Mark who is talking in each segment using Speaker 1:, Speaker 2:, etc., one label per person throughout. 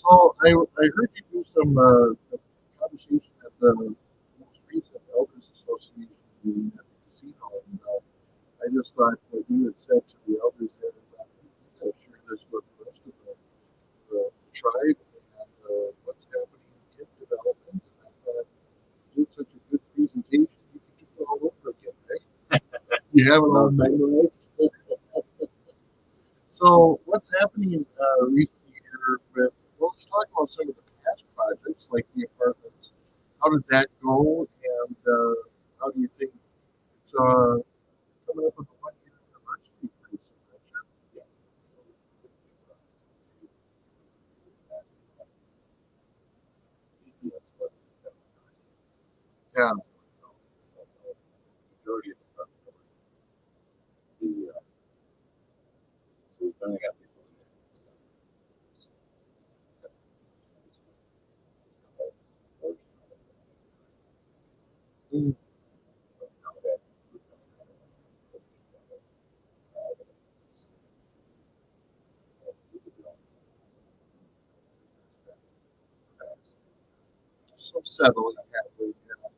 Speaker 1: So I heard you do some conversation at the most recent Elders Association meeting at the casino, and I just thought what you had said to the elders there, you got to share this with the rest of the tribe and what's happening in gift development. And I thought you did such a good presentation, you could do it all over again, right? You have it all memorized. So what's happening recently here with, well, let's talk about some of the past projects like the apartments. How did that go, and how do you think it's coming up with a 1 year anniversary pretty soon, I'm sure?
Speaker 2: Yes. So DBS was
Speaker 1: Yeah,
Speaker 2: majority of the so we've only got people in there. So,
Speaker 1: mm, so settling happening. Yeah,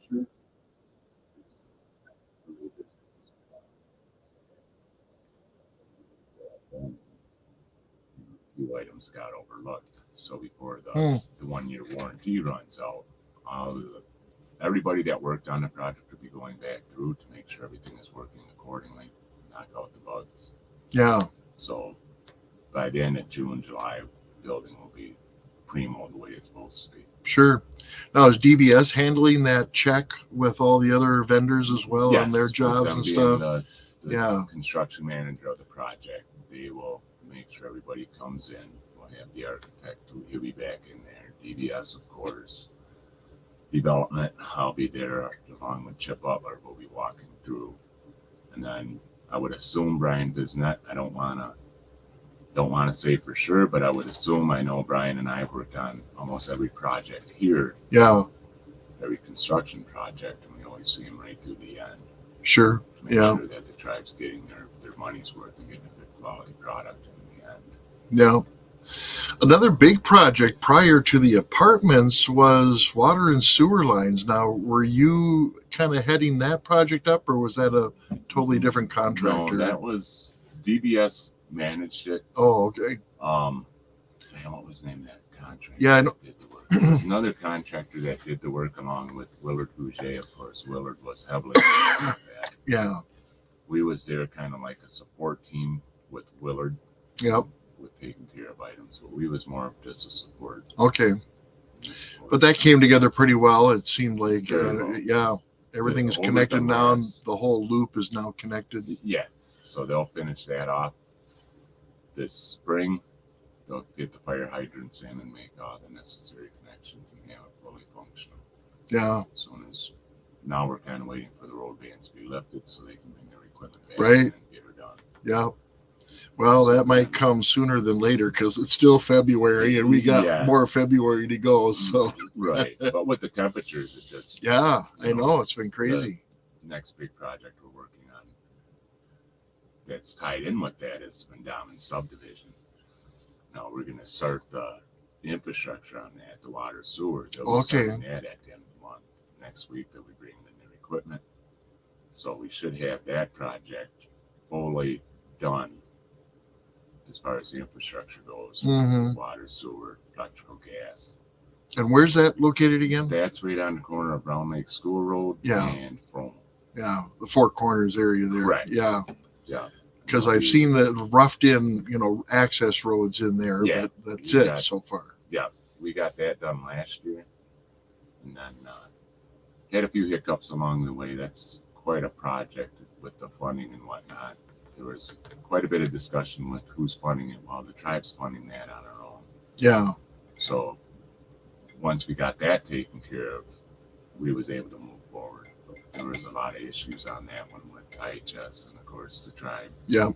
Speaker 1: sure.
Speaker 2: few items got overlooked. So before
Speaker 1: Hmm.
Speaker 2: the 1 year warranty runs out, everybody that worked on the project will be going back through to make sure everything is working accordingly, knock out the bugs.
Speaker 1: Yeah,
Speaker 2: So by the end of June, July, the building will be primo the way it's supposed to be.
Speaker 1: sure. Now is DBS handling that check with all the other vendors as well on their
Speaker 2: Yes, with
Speaker 1: jobs
Speaker 2: them
Speaker 1: and
Speaker 2: being
Speaker 1: stuff?
Speaker 2: the
Speaker 1: Yeah,
Speaker 2: construction manager of the project, they will make sure everybody comes in. We'll have the architect, he'll be back in there. DBS, of course. Development, I'll be there along with Chip Butler. We'll be walking through. And then I would assume Brian Bisnet, I don't want to say for sure, but I would assume I know Brian and I have worked on almost every project here,
Speaker 1: yeah,
Speaker 2: every construction project, and we always see him right through the end
Speaker 1: sure.
Speaker 2: to make
Speaker 1: Yeah,
Speaker 2: sure that the tribe's getting their money's worth and getting a good quality product in the end.
Speaker 1: yeah. Another big project prior to the apartments was water and sewer lines. Now, were you kind of heading that project up, or was that a totally different
Speaker 2: No,
Speaker 1: contractor?
Speaker 2: that was DBS managed it.
Speaker 1: Oh, okay.
Speaker 2: Um, man, what was the name of that contractor
Speaker 1: Yeah, I know.
Speaker 2: that did the work? There was another contractor that did the work along with Willard Bouget, of course. Willard was heavily involved with that.
Speaker 1: Yeah,
Speaker 2: We was there kind of like a support team with Willard
Speaker 1: yep.
Speaker 2: with taking care of items, but we was more of just a support.
Speaker 1: Okay.
Speaker 2: support.
Speaker 1: But that came together pretty well. It seemed like,
Speaker 2: Very well.
Speaker 1: yeah, everything's
Speaker 2: Over
Speaker 1: connected
Speaker 2: the
Speaker 1: now, and
Speaker 2: last-
Speaker 1: the whole loop is now connected.
Speaker 2: Yeah, so they'll finish that off this spring. They'll get the fire hydrants in and make all the necessary connections and have it fully functional.
Speaker 1: Yeah,
Speaker 2: As soon as now we're kind of waiting for the road bans to be lifted so they can bring their equipment back
Speaker 1: Right.
Speaker 2: in and get her done.
Speaker 1: yeah. Well, that might come sooner than later because it's still February and we got
Speaker 2: Yeah.
Speaker 1: more February to go. So,
Speaker 2: Right, but with the temperatures, it just
Speaker 1: yeah, I
Speaker 2: You know,
Speaker 1: know. It's been crazy.
Speaker 2: next big project we're working on that's tied in with that is Pendamen subdivision. Now we're going to start the infrastructure on that, the water sewer. They'll be
Speaker 1: Okay.
Speaker 2: starting that at the end of the month. Next week they'll be bringing in their equipment, so we should have that project fully done as far as the infrastructure goes.
Speaker 1: Mhm.
Speaker 2: Water, sewer, electrical, gas.
Speaker 1: And where's that located again?
Speaker 2: That's right on the corner of Brown Lake School Road
Speaker 1: Yeah.
Speaker 2: and Frome.
Speaker 1: Yeah, the Four Corners area there.
Speaker 2: Correct.
Speaker 1: Yeah,
Speaker 2: Yeah.
Speaker 1: because
Speaker 2: It'll
Speaker 1: I've
Speaker 2: be-
Speaker 1: seen the roughed in, access roads in there,
Speaker 2: Yeah.
Speaker 1: but that's
Speaker 2: You
Speaker 1: it
Speaker 2: got-
Speaker 1: so far.
Speaker 2: Yeah, we got that done last year, and then had a few hiccups along the way. That's quite a project with the funding and whatnot. There was quite a bit of discussion with who's funding it. Well, the tribe's funding that on our own.
Speaker 1: Yeah,
Speaker 2: So once we got that taken care of, we was able to move forward. But there was a lot of issues on that one with IHS and of course the tribe.
Speaker 1: yeah.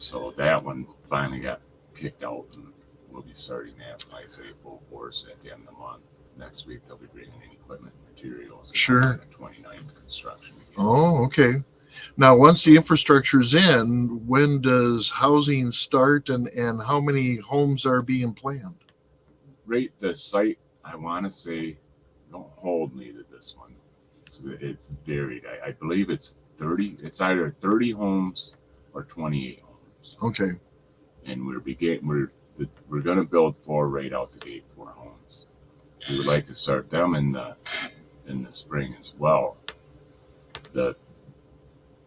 Speaker 2: So that one finally got kicked out, and we'll be starting that, like I say, full force at the end of the month. Next week, they'll be bringing in equipment and materials.
Speaker 3: Sure.
Speaker 2: On the 29th, construction begins.
Speaker 3: Oh, okay. Now, once the infrastructure's in, when does housing start, and how many homes are being planned?
Speaker 2: Rate the site, I want to say, don't hold me to this one. So it's varied. I believe it's 30. It's either 30 homes or 28 homes.
Speaker 3: Okay.
Speaker 2: And we're going to build 4 right out the gate, 4 homes. We would like to start them in the spring as well. The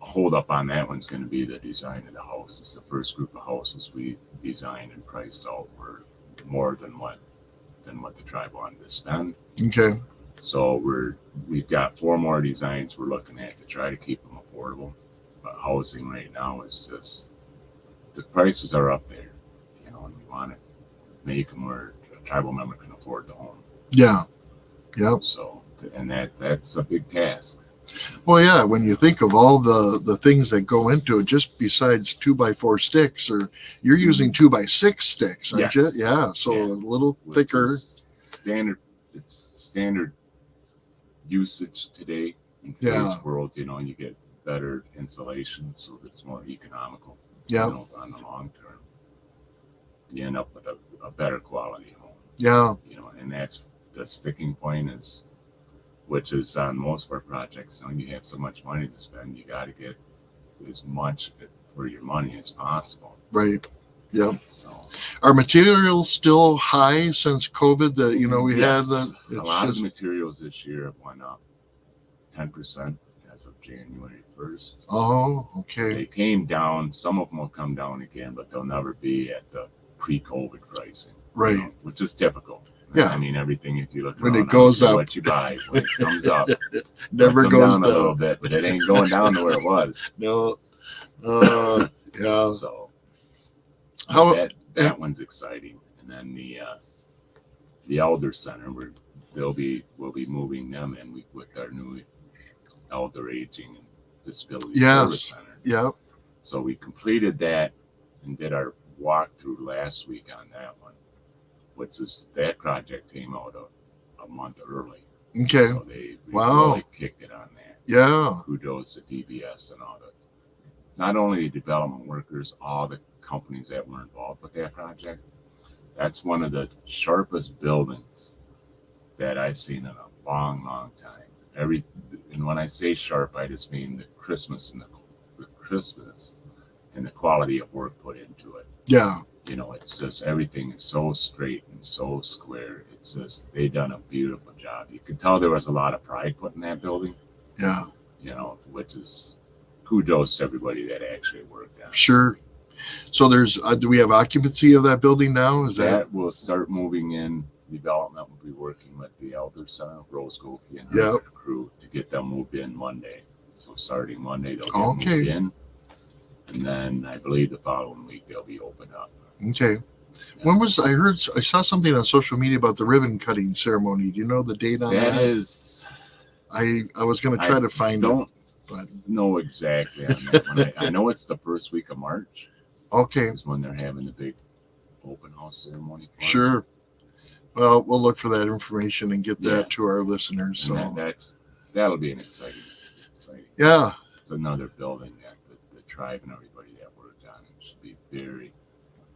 Speaker 2: hold up on that one's going to be the design of the houses. The first group of houses we designed and priced out were more than what the tribe wanted to spend.
Speaker 3: Okay.
Speaker 2: So we've got 4 more designs we're looking at to try to keep them affordable. But housing right now is just, the prices are up there, and we want to make them where a tribal member can afford the home.
Speaker 3: Yeah. Yep.
Speaker 2: So, and that's a big task.
Speaker 3: Well, yeah, when you think of all the things that go into it, just besides 2x4 sticks, or you're using 2x6 sticks, aren't
Speaker 2: Yes.
Speaker 3: you? Yeah, so
Speaker 2: Yeah.
Speaker 3: a little
Speaker 2: Which
Speaker 3: thicker.
Speaker 2: is standard. It's standard usage today in today's
Speaker 3: Yeah.
Speaker 2: world. You get better insulation, so it's more economical.
Speaker 3: Yeah.
Speaker 2: On the long term, you end up with a better quality home.
Speaker 3: Yeah.
Speaker 2: And that's the sticking point is, which is on most of our projects. You have so much money to spend, you got to get as much for your money as possible.
Speaker 3: Right. Yeah.
Speaker 2: So,
Speaker 3: are materials still high since COVID? That we had
Speaker 2: yes,
Speaker 3: the
Speaker 2: a lot of the materials this year have went up 10% as of January 1st.
Speaker 3: Oh, okay.
Speaker 2: They came down. Some of them will come down again, but they'll never be at the pre-COVID pricing.
Speaker 3: Right.
Speaker 2: Which is typical.
Speaker 3: Yeah.
Speaker 2: I mean, everything, if you look
Speaker 3: when
Speaker 2: around,
Speaker 3: it goes up,
Speaker 2: what you buy, when it comes up,
Speaker 3: never
Speaker 2: come
Speaker 3: goes
Speaker 2: down a little bit, but it ain't going down to where it was.
Speaker 3: No. Yeah.
Speaker 2: So
Speaker 3: How
Speaker 2: that one's exciting. And then the Elder Center, we'll be moving them in with our new Elder Aging and Disability Service Center.
Speaker 3: Yeah.
Speaker 2: So we completed that and did our walkthrough last week on that one, which is, that project came out a month early.
Speaker 3: Okay.
Speaker 2: So they
Speaker 3: Wow.
Speaker 2: really kicked it on that.
Speaker 3: Yeah.
Speaker 2: Kudos to DBS and all that. Not only the development workers, all the companies that were involved with that project. That's one of the sharpest buildings that I've seen in a long, long time. And when I say sharp, I just mean the Christmas and the quality of work put into it.
Speaker 3: Yeah.
Speaker 2: It's just, everything is so straight and so square. It's just, they done a beautiful job. You could tell there was a lot of pride put in that building.
Speaker 3: Yeah.
Speaker 2: Which is kudos to everybody that actually worked on it.
Speaker 3: Sure. So there's, do we have occupancy of that building now? Is that
Speaker 2: will start moving in? Development will be working with the Elder Center, Rose Golke and
Speaker 3: Yep.
Speaker 2: her crew to get them moved in Monday. So starting Monday, they'll get
Speaker 3: Okay.
Speaker 2: moved in. And then I believe the following week they'll be opened up.
Speaker 3: Okay. When was, I saw something on social media about the ribbon cutting ceremony. Do you know the date on that?
Speaker 2: That is,
Speaker 3: I was going to try to find it.
Speaker 2: don't
Speaker 3: But
Speaker 2: know exactly on that one. I know it's the first week of March
Speaker 3: okay.
Speaker 2: is when they're having the big open house ceremony. for it.
Speaker 3: Sure. Well, we'll look for that information and get that
Speaker 2: Yeah.
Speaker 3: to our listeners.
Speaker 2: And
Speaker 3: So
Speaker 2: that'll be an exciting.
Speaker 3: yeah.
Speaker 2: It's another building that the tribe and everybody that worked on it should be very,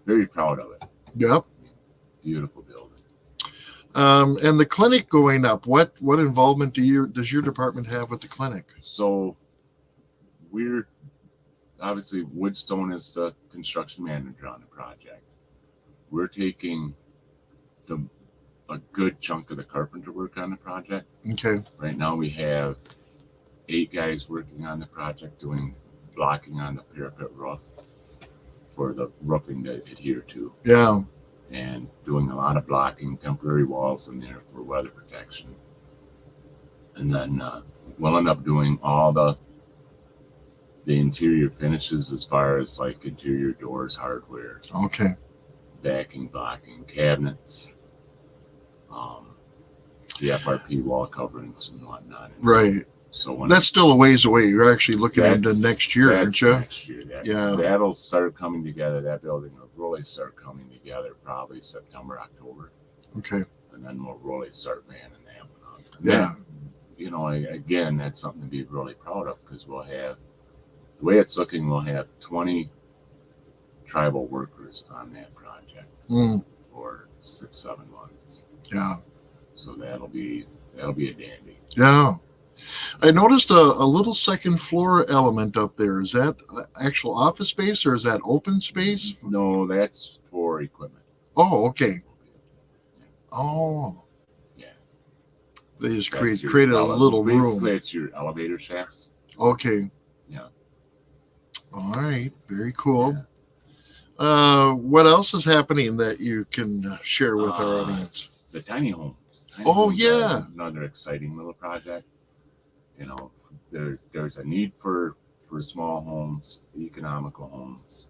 Speaker 2: very proud of it.
Speaker 3: Yep.
Speaker 2: Beautiful building.
Speaker 3: And the clinic going up, what involvement does your department have with the clinic?
Speaker 2: So we're obviously, Woodstone is the construction manager on the project. We're taking a good chunk of the carpenter work on the project.
Speaker 3: Okay.
Speaker 2: Right now we have 8 guys working on the project doing blocking on the parapet roof for the roofing to adhere to,
Speaker 3: Yeah.
Speaker 2: and doing a lot of blocking, temporary walls in there for weather protection. And then we'll end up doing all the interior finishes as far as like interior doors, hardware,
Speaker 3: Okay.
Speaker 2: backing, blocking, cabinets, the FRP wall coverings and whatnot.
Speaker 3: Right.
Speaker 2: So when
Speaker 3: That's still a ways away. You're actually looking into next year, aren't
Speaker 2: that's
Speaker 3: you?
Speaker 2: next year.
Speaker 3: Yeah.
Speaker 2: That'll start coming together. That building will really start coming together probably September, October,
Speaker 3: Okay.
Speaker 2: and then we'll really start manning that one up. And
Speaker 3: Yeah.
Speaker 2: again, that's something to be really proud of because we'll have, the way it's looking, we'll have 20 tribal workers on that project
Speaker 3: Mm,
Speaker 2: for 6-7 months.
Speaker 3: yeah.
Speaker 2: So that'll be a dandy.
Speaker 3: Yeah. I noticed a little second floor element up there. Is that actual office space or is that open space?
Speaker 2: No, that's for equipment.
Speaker 3: Oh, okay.
Speaker 2: Yeah.
Speaker 3: Oh,
Speaker 2: Yeah.
Speaker 3: they just
Speaker 2: That's your
Speaker 3: created a little
Speaker 2: basically
Speaker 3: room.
Speaker 2: it's your elevator shafts.
Speaker 3: Okay.
Speaker 2: Yeah.
Speaker 3: All right. Very cool.
Speaker 2: Yeah.
Speaker 3: What else is happening that you can share with our audience?
Speaker 2: The tiny homes.
Speaker 3: Oh,
Speaker 2: Homes are
Speaker 3: yeah.
Speaker 2: another exciting little project. There's a need for small homes, economical homes.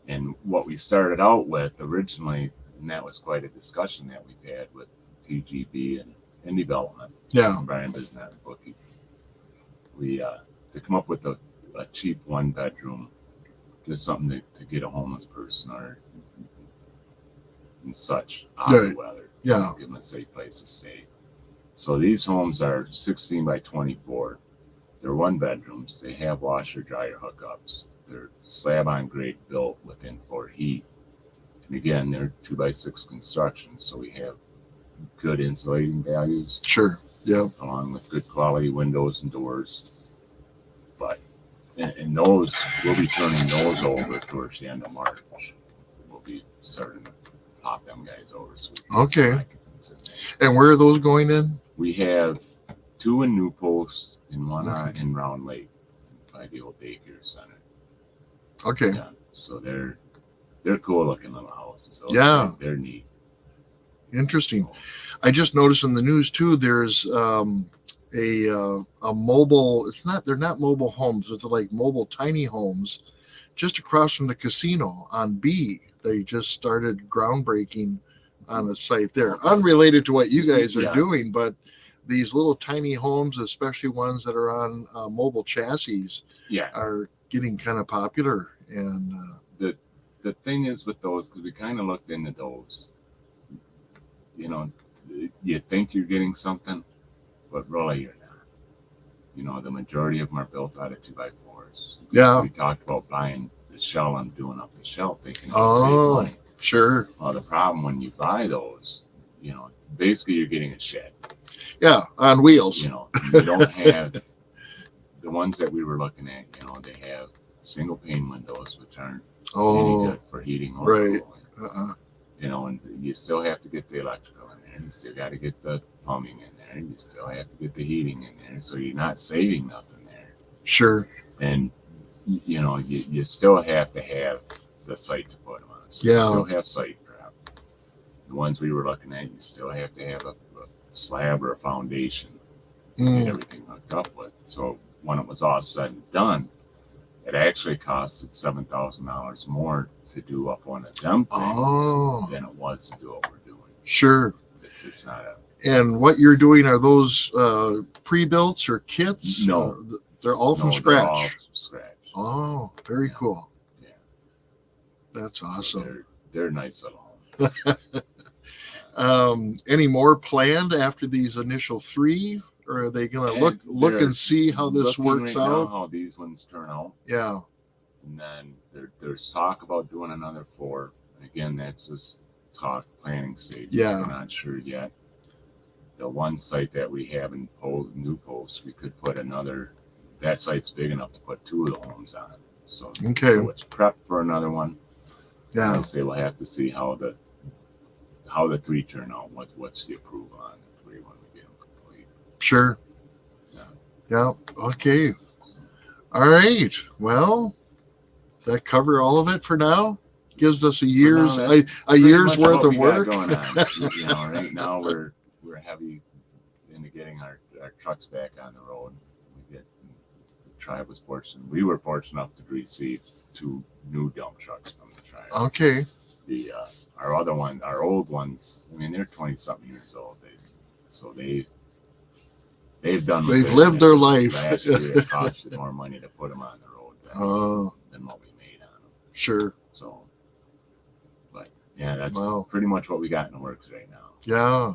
Speaker 2: And what we started out with originally, and that was quite a discussion that we've had with TGB and development.
Speaker 3: Yeah.
Speaker 2: Brian Bisnet and Bookie. We to come up with a cheap 1-bedroom, just something to get a homeless person or and such out of the weather.
Speaker 3: Yeah.
Speaker 2: Give them a safe place to stay. So these homes are 16 by 24. They're 1-bedrooms. They have washer dryer hookups. They're slab on grade built with in-floor heat. And again, they're 2x6 construction, so we have good insulating values.
Speaker 3: Sure. Yeah.
Speaker 2: Along with good quality windows and doors. But and those, we'll be turning those over towards the end of March. We'll be starting to pop them guys over. So
Speaker 3: Okay. And where are those going in?
Speaker 2: We have 2 in New Post and 1 in Round Lake by the old daycare center.
Speaker 3: Okay.
Speaker 2: Yeah, so they're cool looking little houses. So
Speaker 3: Yeah.
Speaker 2: they're neat.
Speaker 3: Interesting.
Speaker 2: So,
Speaker 3: I just noticed in the news too. There's a mobile. They're not mobile homes. It's like mobile tiny homes, just across from the casino on B. They just started groundbreaking on a site there, unrelated to what you guys are doing, but these little tiny homes, especially ones that are on mobile chassis, are getting kind of popular. And
Speaker 2: the thing is with those, because we kind of looked into those, you think you're getting something, but really you're not. The majority of them are built out of 2x4s.
Speaker 3: Yeah.
Speaker 2: We talked about buying the shell and doing up the shell, thinking save money.
Speaker 3: Sure.
Speaker 2: Well, the problem when you buy those, basically you're getting a shed.
Speaker 3: Yeah, on wheels.
Speaker 2: You don't have the ones that we were looking at. They have single pane windows, which aren't any good for heating or cooling. And you still have to get the electrical in there. You still got to get the plumbing in there. You still have to get the heating in there. So you're not saving nothing there.
Speaker 3: Sure.
Speaker 2: And you still have to have the site to put them on. So you still have site prep. The ones we were looking at, you still have to have a slab or a foundation to get everything hooked up with. So when it was all said and done, it actually costed $7,000 more to do up one of them things than it was to do what we're doing.
Speaker 3: Sure.
Speaker 2: It's just not a.
Speaker 3: And what you're doing, are those pre-built or kits?
Speaker 2: No.
Speaker 3: They're all from scratch.
Speaker 2: They're all from scratch.
Speaker 3: Oh, very cool.
Speaker 2: Yeah.
Speaker 3: That's awesome.
Speaker 2: So they're nice little homes.
Speaker 3: Any more planned after these initial 3? Or are they going to look and see how this works out?
Speaker 2: How these ones turn out.
Speaker 3: Yeah.
Speaker 2: And then there's talk about doing another 4. Again, that's just talk, planning stage.
Speaker 3: Yeah.
Speaker 2: We're not sure yet. The one site that we have in New Post, we could put another. That site's big enough to put 2 of the homes on it. So it's prepped for another one.
Speaker 3: Yeah.
Speaker 2: I say we'll have to see how the 3 turn out. What's the approval on the 3 when we get them complete?
Speaker 3: Sure. Yeah. Okay. All right. Well, does that cover all of it for now? Gives us a year's worth of work.
Speaker 2: Going on. Right now we're heavy into getting our trucks back on the road. Tribe was fortunate. We were fortunate enough to receive 2 new dump trucks from the tribe.
Speaker 3: Okay.
Speaker 2: Our old ones, they're 20-something years old. they've done.
Speaker 3: They've lived their life.
Speaker 2: Last year, it costed more money to put them on the road than what we made on them.
Speaker 3: Sure.
Speaker 2: So, but yeah, that's
Speaker 3: Wow.
Speaker 2: pretty much what we got in the works right now.
Speaker 3: Yeah.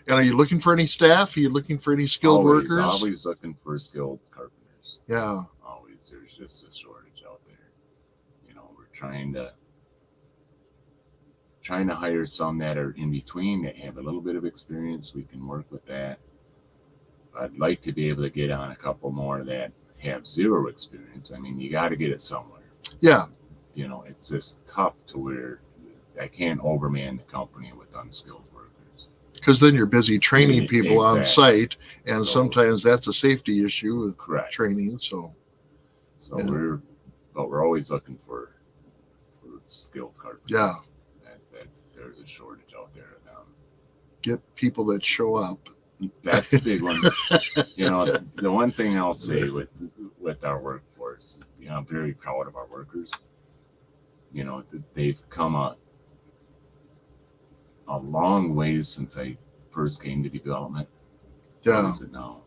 Speaker 3: And are you looking for any staff? Are you looking for any skilled workers?
Speaker 2: Always looking for skilled carpenters.
Speaker 3: Yeah.
Speaker 2: Always. There's just a shortage out there. You know, we're trying to hire some that are in between that have a little bit of experience. We can work with that. I'd like to be able to get on a couple more that have zero experience. I mean, you got to get it somewhere.
Speaker 3: Yeah.
Speaker 2: You know, it's just tough to where I can't overman the company with unskilled workers.
Speaker 3: Because then you're busy training people on site, and
Speaker 2: So-
Speaker 3: sometimes that's a safety issue with
Speaker 2: Correct.
Speaker 3: training. So yeah.
Speaker 2: we're always looking for skilled carpenters.
Speaker 3: Yeah.
Speaker 2: There's a shortage out there of them.
Speaker 3: Get people that show up.
Speaker 2: That's a big one. You know, the one thing I'll say with our workforce, you know, I'm very proud of our workers. You know, they've come a long ways since I first came to development.
Speaker 3: Yeah.
Speaker 2: What is it now?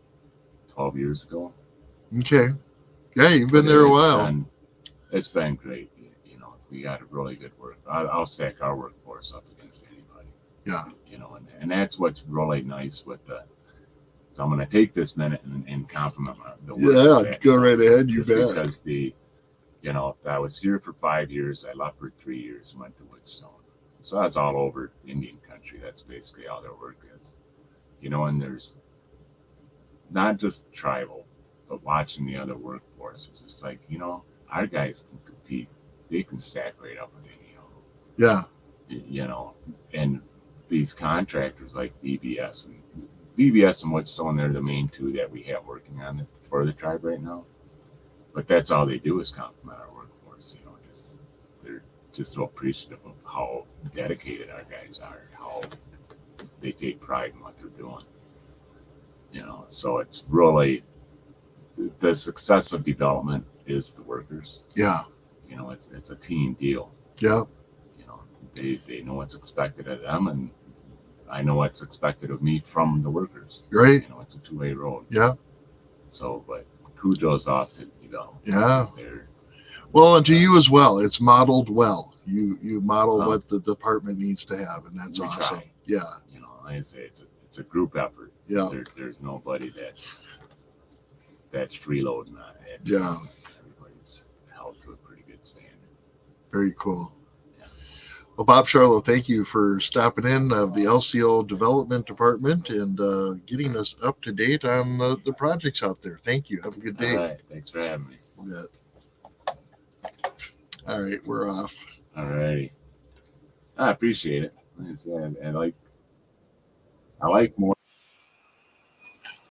Speaker 2: 12 years ago.
Speaker 3: Okay. Yeah, you've been there a while.
Speaker 2: It's been great. You know, we got a really good work. I'll stack our workforce up against anybody.
Speaker 3: Yeah.
Speaker 2: You know, and that's what's really nice with the. So I'm going to take this minute and compliment the work.
Speaker 3: Yeah, go right ahead. You bet.
Speaker 2: Because you know, I was here for 5 years. I left for 3 years and went to Woodstone. So that's all over Indian country. That's basically all their work is. You know, and there's not just tribal, but watching the other workforces. It's like, you know, our guys can compete. They can stack right up with any of them.
Speaker 3: Yeah.
Speaker 2: You know, and these contractors like BBS and Woodstone, they're the main two that we have working on it for the tribe right now. But that's all they do is compliment our workforce. You know, they're just so appreciative of how dedicated our guys are, how they take pride in what they're doing. You know, so it's really the success of development is the workers.
Speaker 3: Yeah.
Speaker 2: You know, it's a team deal.
Speaker 3: Yeah.
Speaker 2: You know, they know what's expected of them, and I know what's expected of me from the workers.
Speaker 3: Right.
Speaker 2: You know, it's a two-way road.
Speaker 3: Yeah.
Speaker 2: So, but kudos off to development.
Speaker 3: Yeah. Well, and to you as well. It's modeled well. You model what the department needs to have, and that's awesome.
Speaker 2: Try.
Speaker 3: Yeah.
Speaker 2: You know, like I say, it's a group effort.
Speaker 3: Yeah.
Speaker 2: There's nobody that's freeloading on it.
Speaker 3: Yeah.
Speaker 2: Everybody's held to a pretty good standard.
Speaker 3: Very cool.
Speaker 2: Yeah.
Speaker 3: Well, Bob Sharlow, thank you for stopping in of the LCO Development Department and getting us up to date on the projects out there. Thank you. Have a good day.
Speaker 2: All right. Thanks for having me.
Speaker 3: Yeah. All right, we're off.
Speaker 2: All righty. I appreciate it. Like I said, I like more.